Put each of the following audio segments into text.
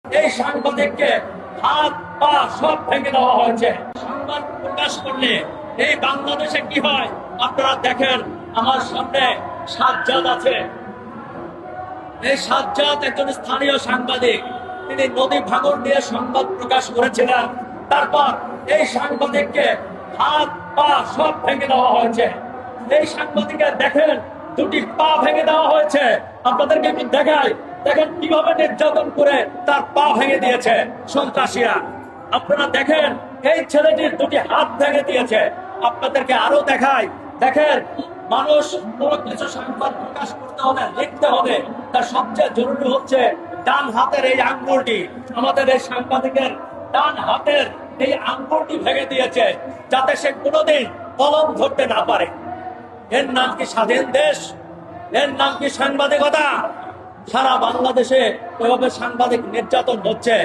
এই সাংবাদিককে হাত পা সব ভেঙে দেওয়া হয়েছে। সংবাদ প্রকাশ করলে এই বাংলাদেশে কি হয় আপনারা দেখেন। আমার সামনে সাজ্জাদ আছে। এই সাজ্জাদ একজন স্থানীয় সাংবাদিক। তিনি নদী ভাঙন নিয়ে সংবাদ প্রকাশ করেছিলেন। তারপর এই সাংবাদিককে হাত পা সব ভেঙে দেওয়া হয়েছে। এই সাংবাদিকের দেখেন দুটি পা ভেঙে দেওয়া হয়েছে। আপনাদেরকে একটু দেখাই, দেখেন কিভাবে নির্যাতন করে তার পা ভেঙে দিয়েছে সন্ত্রাসীরা। আপনারা দেখেন এই ছেলেটির দুটি হাত ভেঙে দিয়েছে। আপনাদেরকে আরো দেখাই, দেখেন মানুষ কোনো কিছু সংবাদ প্রকাশ করতে হলে লিখতে হবে, তার সবচেয়ে জরুরি হচ্ছে ডান হাতের এই আঙ্গুলটি। আমাদের এই সাংবাদিকের ডান হাতের এই আঙ্গুলটি ভেঙে দিয়েছে যাতে সে কোনোদিন কলম ধরতে না পারে। এর নাম কি স্বাধীন দেশ? এর নাম কি সাংবাদিকতা? সারা বাংলাদেশে এভাবে সাংবাদিক নির্যাতন হচ্ছে।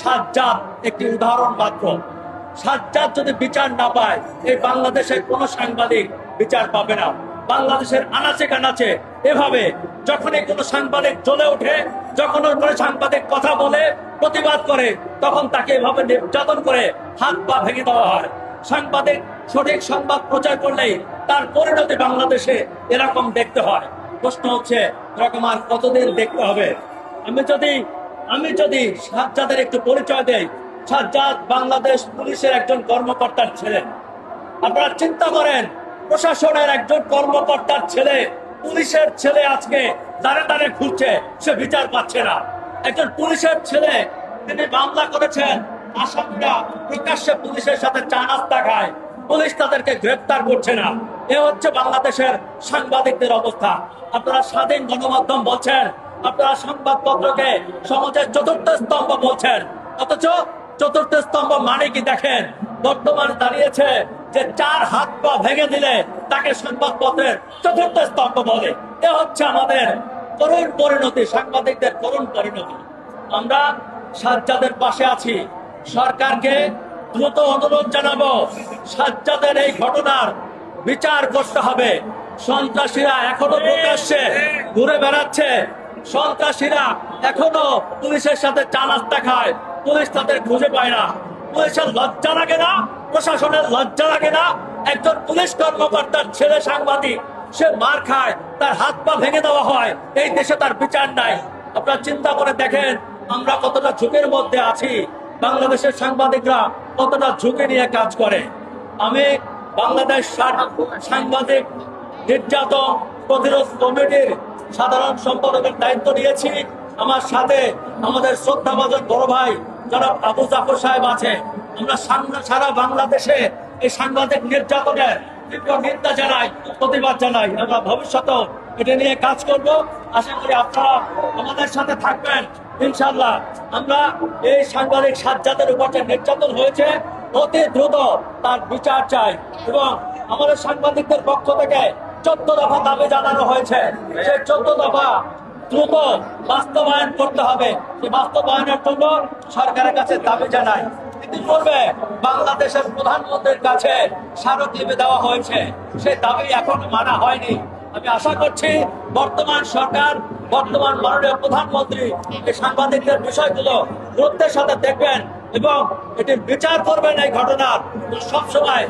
সাজ্জাদ একটি উদাহরণ মাত্র। সাজ্জাদ যদি বিচার না পায় এই বাংলাদেশে কোনো সাংবাদিক বিচার পাবে না। বাংলাদেশের আনাচে কানাচে এভাবে যখনই কোনো সাংবাদিক জ্বলে ওঠে, যখন কোনো সাংবাদিক কথা বলে, প্রতিবাদ করে, তখন তাকে এভাবে নির্যাতন করে হাত পা ভেঙে দেওয়া হয়। সাংবাদিক সঠিক সংবাদ প্রচার করলেই তার পরিণতি বাংলাদেশে এরকম দেখতে হয়। প্রশ্ন হচ্ছে এরকম আর কতদিন দেখতে হবে? আমি যদি সাজ্জাদের একটু পরিচয় দেই। সাজ্জাদ বাংলাদেশ পুলিশের একজন কর্মকর্তার ছেলে। আপনারা চিন্তা করেন, প্রশাসনের একজন কর্মকর্তার ছেলে, পুলিশের ছেলে আজকে দাঁড়ে দাঁড়ে ঘুরছে, সে বিচার পাচ্ছে না। একজন পুলিশের ছেলে, তিনি মামলা করেছেন, আসামিরা প্রকাশ্যে পুলিশের সাথে চা নাস্তা খায়, পুলিশ তাদেরকে গ্রেফতার করছে না। এ হচ্ছে বাংলাদেশের সাংবাদিকদের অবস্থা। আপনারা স্বাধীন গণমাধ্যম বলছেন, আপনারা সংবাদপত্রকে সমাজের চতুর্থ স্তম্ভ বলছেন, অথচ চতুর্থ স্তম্ভ মানে কি দেখেন বর্তমানে দাঁড়িয়েছে যে চার হাত পা ভেঙে দিলে তাকে সংবাদপত্রের চতুর্থ স্তম্ভ বলে। এ হচ্ছে আমাদের করুণ পরিণতি, সাংবাদিকদের করুণ পরিণতি। আমরা সাজ্জাদের পাশে আছি। সরকারকে দ্রুত অনুরোধ জানাবো, সাজ্জাদের এই ঘটনার বিচার করতে হবে। সন্ত্রাসীরা এখনো প্রকাশ্যে ঘুরে বেড়াচ্ছে। সন্ত্রাসীরা এখনো পুলিশের সাথে চা নাস্তা খায়, পুলিশ তাদের খুঁজে পায় না। পুলিশের লজ্জা লাগে না? প্রশাসনের লজ্জা লাগে না? একজন পুলিশ কর্মকর্তার ছেলে সাংবাদিক, সে মার খায়, তার হাত পা ভেঙে দেওয়া হয়, এই দেশে তার বিচার নাই। আপনারা চিন্তা করে দেখেন আমরা কতটা ঝুঁকির মধ্যে আছি, বাংলাদেশের সাংবাদিকরা কতটা ঝুঁকি নিয়ে কাজ করে। আমি বাংলাদেশ সাংবাদিক নির্যাতন প্রতিরোধ কমিটির সাধারণ সম্পাদকের দায়িত্ব নিয়েছি। আমার সাথে আমাদের শ্রদ্ধাভাজন বড় ভাই জনাব আবু জাফর সাহেব আছে। আমরা সারা বাংলাদেশে এই সাংবাদিক নির্যাতনের তীব্র নিন্দা জানাই, প্রতিবাদ জানাই। আমরা ভবিষ্যতেও এটা নিয়ে কাজ করব। আশা করি আপনারা আমাদের সাথে থাকবেন ইনশাআল্লাহ। আমরা এই সাংবাদিক সাজ্জাদের উপর যে নির্যাতন হয়েছে অতি দ্রুত তার বিচার চাই এবং আমাদের সাংবাদিকদের পক্ষ থেকে 14 দফা দাবি জানানো হয়েছে। সেই 14 দফা দ্রুত বাস্তবায়ন করতে হবে। এই বাস্তবায়নের জন্য সরকারের কাছে দাবি জানাই। ইতিপূর্বে বাংলাদেশের প্রধানমন্ত্রীর কাছে স্মারকলিপি দেওয়া হয়েছে, সেই দাবি এখনো মানা হয়নি। আমি আশা করছি বর্তমান সরকার, বর্তমান মাননীয় প্রধানমন্ত্রী এই সাংবাদিকদের বিষয়গুলো গুরুত্বের সাথে দেখবেন এবং এটির বিচার করবেন। এই ঘটনার সবসময়